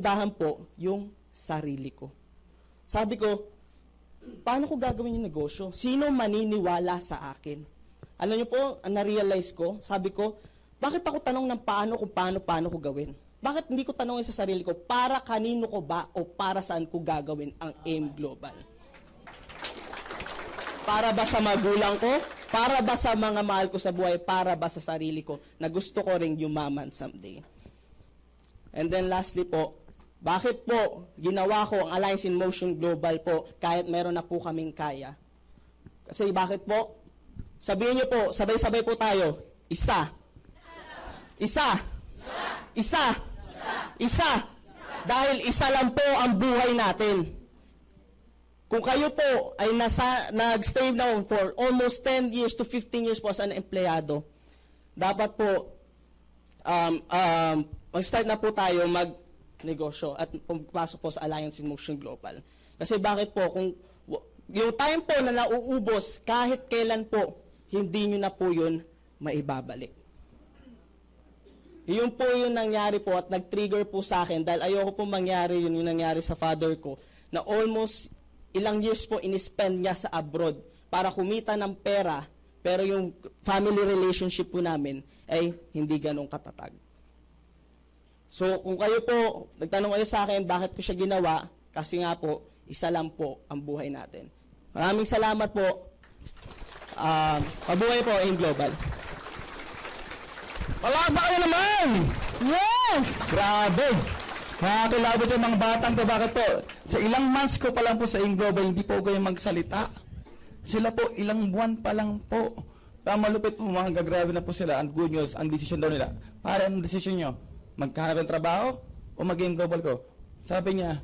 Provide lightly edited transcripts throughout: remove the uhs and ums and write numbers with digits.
dahan po yung sarili ko. Sabi ko, paano ko gagawin yung negosyo? Sino maniniwala sa akin? Alam niyo po, na-realize ko, sabi ko, bakit ako tanong ng paano kung paano ko gawin? Bakit hindi ko tanongin sa sarili ko, para kanino ko ba o para saan ko gagawin ang AIM Global? Para ba sa magulang ko? Para ba sa mga mahal ko sa buhay? Para ba sa sarili ko na gusto ko ring yumaman someday? And then lastly po, bakit po ginawa ko ang Alliance in Motion Global po kahit meron na po kaming kaya? Kasi bakit po? Sabihin niyo po, sabay-sabay po tayo. Isa. Isa. Isa. Isa. Dahil isa lang po ang buhay natin. Kung kayo po ay nag-stay now for almost 10 years to 15 years po as an empleyado, dapat po mag-start na po tayo mag-negosyo at pumapasok po sa Alliance in Motion Global. Kasi bakit po, kung yung time po na nauubos, kahit kailan po, hindi nyo na po yun maibabalik. Yun po yung nangyari po at nag-trigger po sa akin dahil ayoko po mangyari yun yung nangyari sa father ko na almost ilang years po in-spend niya sa abroad para kumita ng pera pero yung family relationship po namin ay hindi ganong katatag. So kung kayo po, nagtanong kayo sa akin bakit ko siya ginawa, kasi nga po, isa lang po ang buhay natin. Maraming salamat po. Mabuhay po AIM Global. Palakpak kayo naman! Yes! Grabe! Nakakilabot yung mga batang to. Bakit po? Sa ilang months ko pa lang po sa AIM Global, hindi po kayo magsalita. Sila po, ilang buwan pa lang po. Malupit po, mga gagrabe na po sila. Ang good news, ang decision daw nila. Para anong decision nyo? Magkahanap ng trabaho o mag-AIM Global ko? Sabi niya,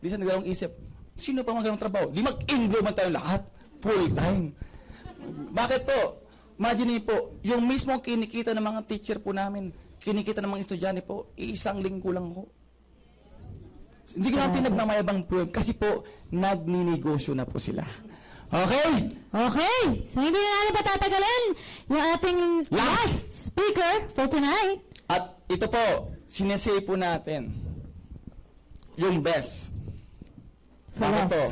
di siya nagdalawang isip, sino pa magandang trabaho? Di mag-AIM Global tayo lahat. Full time. Bakit po? Imagine po, yung mismo kinikita ng mga teacher po namin, kinikita ng mga estudyante po, isang linggo lang po. Hindi ko naman pinagmamayabang po, kasi po, nagninegosyo na po sila. Okay? Okay. So, hindi na natin patatagalin yung ating last speaker for tonight. At ito po, sinesay po natin yung best. Bakit po?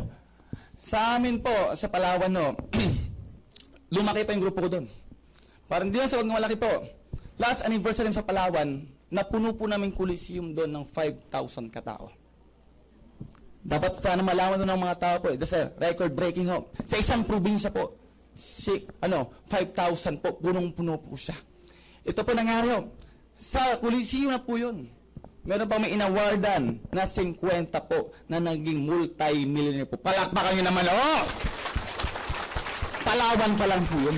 Sa amin po, sa Palawan, no, lumaki pa yung grupo ko doon. Parang di lang sa wag malaki po. Last anniversary sa Palawan, napuno po namin Coliseum doon ng 5,000 katao. Dapat sana malaman doon ng mga tao po. That's a record-breaking ho. Sa isang probinsya po, 5,000 po, punong-puno po siya. Ito po nangyari ho. Sa Coliseum na po yun. Meron pa may inawardan na 50 po na naging multi-millionaire po. Palakpakan nyo naman, oh! Palawan pa lang po yun.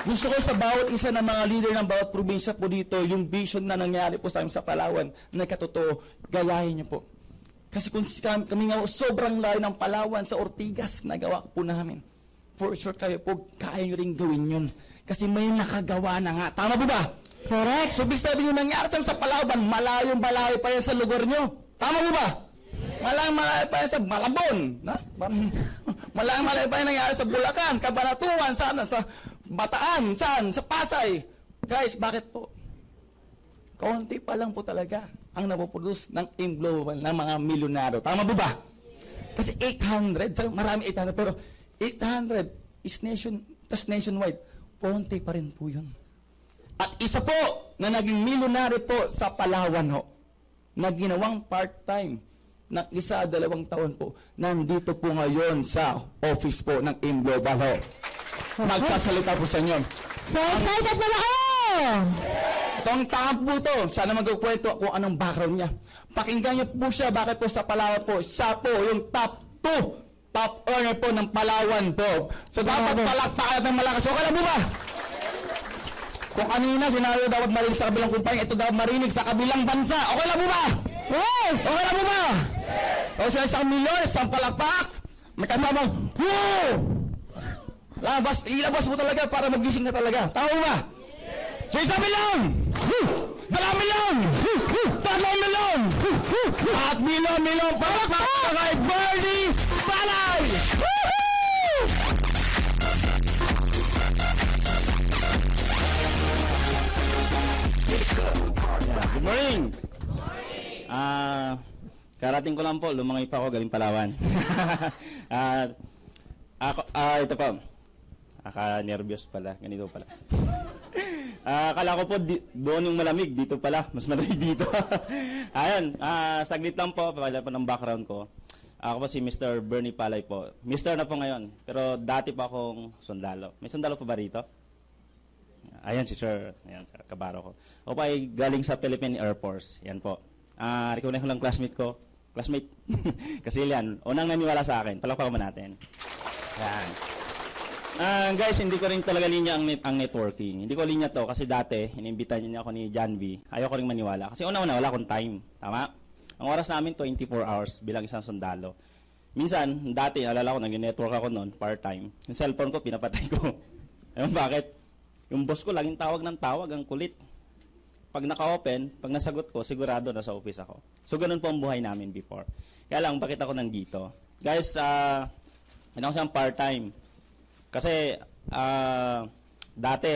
Gusto ko sa bawat isa ng mga leader ng bawat probinsya po dito, yung vision na nangyari po sa amin sa Palawan, na katotoo, gayahin niyo po. Kasi kung kami nga sobrang layo ng Palawan sa Ortigas, nagawa po namin. For sure kayo po, kaya nyo rin gawin yun. Kasi may nakagawa na nga. Tama po ba? Correct. So, big sabi nyo nangyari sa Palawan, malayong-malayo pa yan sa lugar nyo. Tama po ba? Malayong-malayo pa yan sa Malabon. Malayong-malayo pa yan nangyari sa Bulacan, Cabanatuan, sana sa Bataan, saan? Sa Pasay. Guys, bakit po? Kaunti pa lang po talaga ang napoproduce ng AIM Global ng mga milyonaryo. Tama po ba? Kasi 800, marami 800, pero 800 is nationwide. Kaunti pa rin po yun. At isa po na naging milyonaryo po sa Palawan ho, na ginawang part-time na 1-2 taon po, nandito po ngayon sa office po ng AIM Global ho. Magsasalita po sa inyo. So excited na ba kayo? Itong tao po to, sana magkukwento kung anong background niya. Pakinggan niyo po siya, bakit po sa Palawan po, siya po yung top 2, top earner po ng Palawan po. So dapat palakpakan natin malakas. Okay na po ba? Kung kanina sinabi dapat marinig sa kabilang kumpanya, ito dapat marinig sa kabilang bansa. Okay na po ba? Yes! Okay na po ba? O siya isang milyon, isang palakpak, may kasamang, woo! Ilabas mo talaga para magising ka talaga. Tama ba? So 1 milyon! 2 milyon! 3 milyon! 4 milyon! Palakpak kay Bernie Salay! Good morning! Karating ko lang po, lumangay pa ako, galing Palawan. Ito po. Nervous pala, ganito pala. Akala ko po doon yung malamig, dito pala, mas malamig dito. Ayun, saglit lang po, pala po ng background ko. Ako po si Mr. Bernie Palay po. Mr. na po ngayon, pero dati pa akong sundalo. May sundalo pa ba rito? Ayan si Sir, ayan, Sir Kabaro ko. Ako po ay galing sa Philippine Air Force. Yan po. Recognize ko lang classmate ko. Classmate. Kasi yan, unang naniwala sa akin. Palakpakan mo natin. Yan. Guys, hindi ko rin talaga linya ang networking. Hindi ko linya to kasi dati, inimbitan niya ako ni John V. Ayaw ko rin maniwala. Kasi una-una, wala akong time. Tama? Ang oras namin, 24 hours bilang isang sundalo. Minsan, dati, alala ko, nag-network ako noon, part-time. Yung cellphone ko, pinapatay ko. Ayun, bakit? Yung boss ko, laging tawag ng tawag, ang kulit. Pag naka-open, pag nasagot ko, sigurado nasa office ako. So, ganun po ang buhay namin before. Kaya lang, bakit ako nandito? Guys, ano ko siyang part-time. Kasi, dati,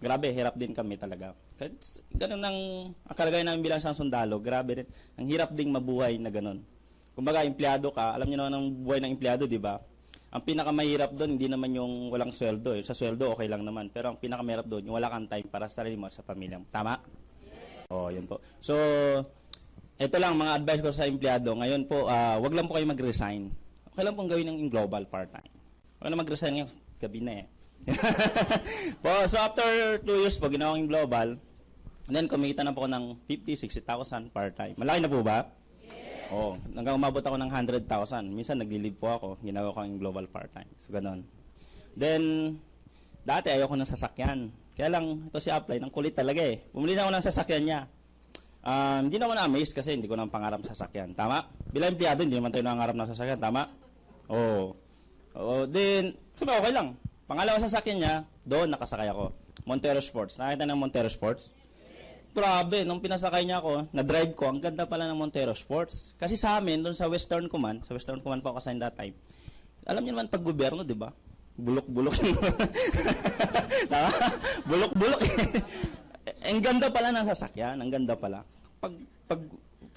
grabe, hirap din kami talaga. Ganun ang kalagayan namin bilang isang sundalo. Grabe rin. Ang hirap ding mabuhay na ganun. Kumbaga, empleyado ka, alam niyo naman ang buhay ng empleyado, di ba? Ang pinakamahirap doon, hindi naman yung walang sweldo. Sa sweldo, okay lang naman. Pero ang pinakamahirap doon, yung wala kang time para sa sarili mo at sa pamilya mo. Tama? Oo, yun po. So, ito lang, mga advice ko sa empleyado. Ngayon po, wag lang po kayo mag-resign. Okay lang pong gawin ng global part-time. Wag na mag-resign ngayon, gabi na eh. So, after 2 years po, ginawa ko yung global. And then, kumikita na po ako ng 50,000, 60,000 part-time. Malaki na po ba? Oh, hanggang umabot ako ng 100,000. Minsan nagli-leave po ako, ginawa ko ang global part-time. So, ganun. Then, dati ayoko ng sasakyan. Kaya lang, ito si Apply, ang kulit talaga eh. Bumili na ako ng sasakyan niya. Hindi na ako na-amaze kasi hindi ko nang pangarap sa sasakyan. Tama? Bilang empleyado, hindi naman tayo nangarap ng sasakyan. Tama? Oo. Then, sabi okay lang. Pangalawa sasakyan niya, doon nakasakay ako. Montero Sports. Nakita ng Montero Sports? Grabe, nung pinasakay niya ako, na-drive ko, ang ganda pala ng Montero Sports. Kasi sa amin, doon sa Western Command po ako sa that time, alam niyo naman pag gobyerno, di ba? Bulok-bulok. Bulok-bulok. Ang ganda pala ng sasakyan, ang ganda pala.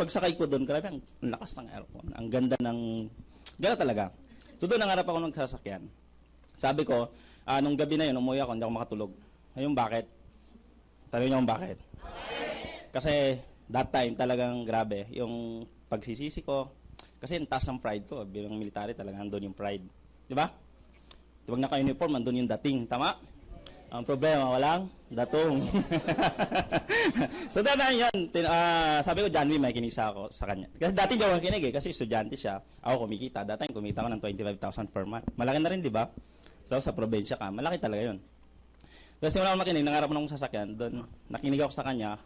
Pagsakay ko doon, grabe, ang lakas ng aircon. Ang ganda ng, ganda talaga. So doon, nangarap ako ng sasakyan. Sabi ko, nung gabi na yun, umuwi ako, hindi ako makatulog. Ayun, bakit? Tanong niyo kung bakit? Kasi that time talagang grabe yung pagsisisi ko. Kasi ang taas ng pride ko bilang military talaga andun yung pride. Di ba? Pag naka-uniform, andun yung dating. Tama? Ang problema, walang datong. So dahil yan, sabi ko, John Lee, may kinig sa kanya. Kasi dati hindi ako makinig eh, kasi estudyante siya. Ako kumikita. That time, kumita ko ng 25,000 per month. Malaki na rin, di ba? So sa probinsya ka, malaki talaga yun. Kasi wala akong makinig, nangarap ng sasakyan. Doon, nakinig ako sa kanya.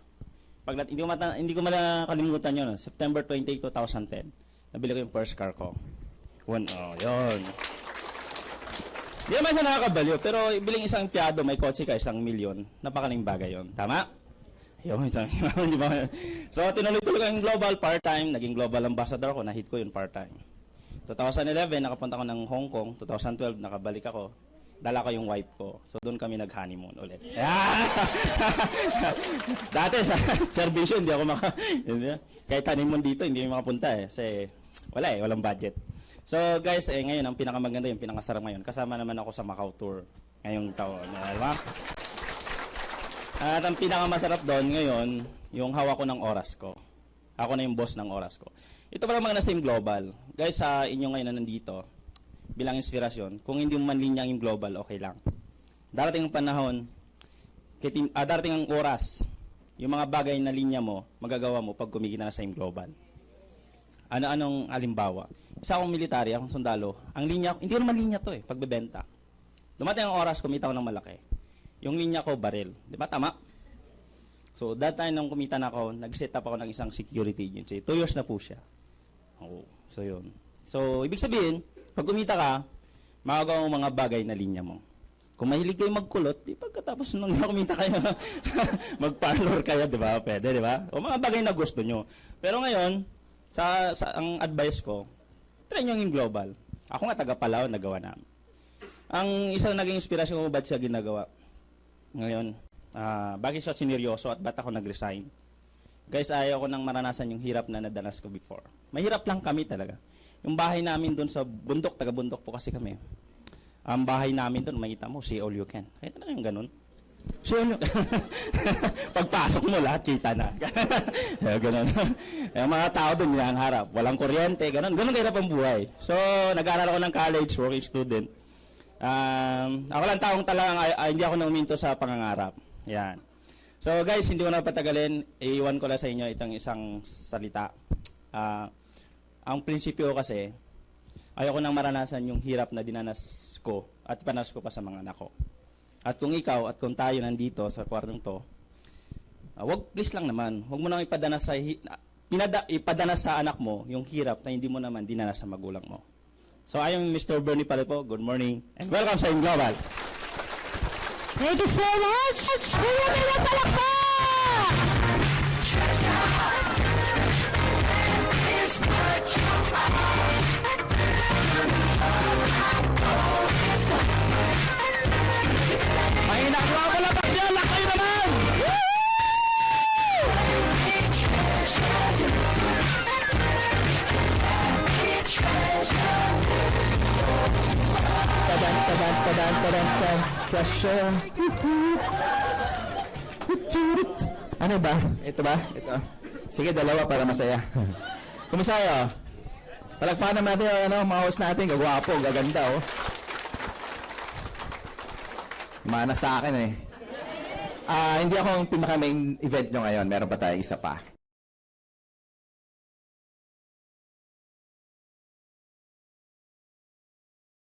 Hindi ko makalimutan yun. September 28, 2010. Nabili ko yung first car ko. Yun. Hindi naman siya nakakabaliw, pero biling isang empleyado, may kotse ka, 1 milyon. Napakaling bagay yun. Tama? Yun, di ba? So, tinuloy-tuloy ko yung global part-time. Naging global ambassador ako. Na-hit ko yung part-time. 2011, nakapunta ko ng Hong Kong. 2012, nakabalik ako. Dala ko yung wife ko. So, doon kami nag-honeymoon ulit. Dati sa servisyo, hindi ako kahit honeymoon dito, hindi kami makapunta eh. Kasi, walang budget. So, guys, ngayon, ang pinakamaganda, yung pinakasarap ngayon. Kasama naman ako sa Macau Tour ngayong taon. Diba? At ang pinakamasarap doon ngayon, yung hawak ko ng oras ko. Ako na yung boss ng oras ko. Ito pala mga nasa Team Global. Guys, sa inyo ngayon na nandito, bilang inspirasyon, kung hindi mo man linya yung global, okay lang. Darating ang panahon, darating ang oras, yung mga bagay na linya mo, magagawa mo pag kumikita na sa yung global. Ano-anong alimbawa? Isa akong military, akong sundalo, ang linya, hindi naman linya to pagbebenta. Dumating ang oras, kumita ko ng malaki. Yung linya ko, baril. Di ba? Tama? So, that time nung kumita na ako, nag-set up ako ng isang security agency. 2 years na po siya. So, yun. So, ibig sabihin, pag kumita ka, magagawa mo mga bagay na linya mo. Kung mahilig kayo magkulot, di pagkatapos nung kumita kayo, mag-parlor kayo, di ba? Pwede, di ba? O mga bagay na gusto nyo. Pero ngayon, ang advice ko, try nyo yung global. Ako nga, taga-Palawan, nagawa namin. Ang isang naging inspirasyon ko, ba't siya ginagawa? Ngayon, bakit siya sineryoso at ba't ako nag-resign? Guys, ayaw ko nang maranasan yung hirap na nadanas ko before. Mahirap lang kami talaga. Yung bahay namin doon sa bundok, taga-bundok po kasi kami. Ang bahay namin doon, makita mo, see all you can. Kaya talaga yung ganun. See all you can. Pagpasok mo, lahat kita na. Ganun. Yung mga tao doon, yung ang harap. Walang kuryente, ganun. Ganun kahirap ang buhay. So, nag-aaral ako ng college, working student. Ako lang taong talagang hindi ako nauminto sa pangangarap. Yan. So guys, hindi ko na patagalin. Iiwan ko lang sa inyo itong isang salita. Ang prinsipyo kasi, ayoko nang maranasan yung hirap na dinanas ko at pananas ko pa sa mga anak ko. At kung ikaw at kung tayo nandito sa kwartong to, wag, please lang naman, wag mo nang ipadanas sa anak mo yung hirap na hindi mo naman dinanas sa magulang mo. So I am Mr. Bernie Palepo. Good morning and welcome sa Global. Thank you so much! Kuya Mila Palakpak! May inakuha ko lang pag yan, lakay naman! Tadan. Question. Ano ba? Ito ba? Ito. Sige, dalawa para masaya. Kumusta kayo? Palagpakan naman natin yung mga host natin. Gagwapo, gaganda, oh. Mana sa akin, eh. Hindi ako ang pinaka-main event nyo ngayon. Meron pa tayo isa pa.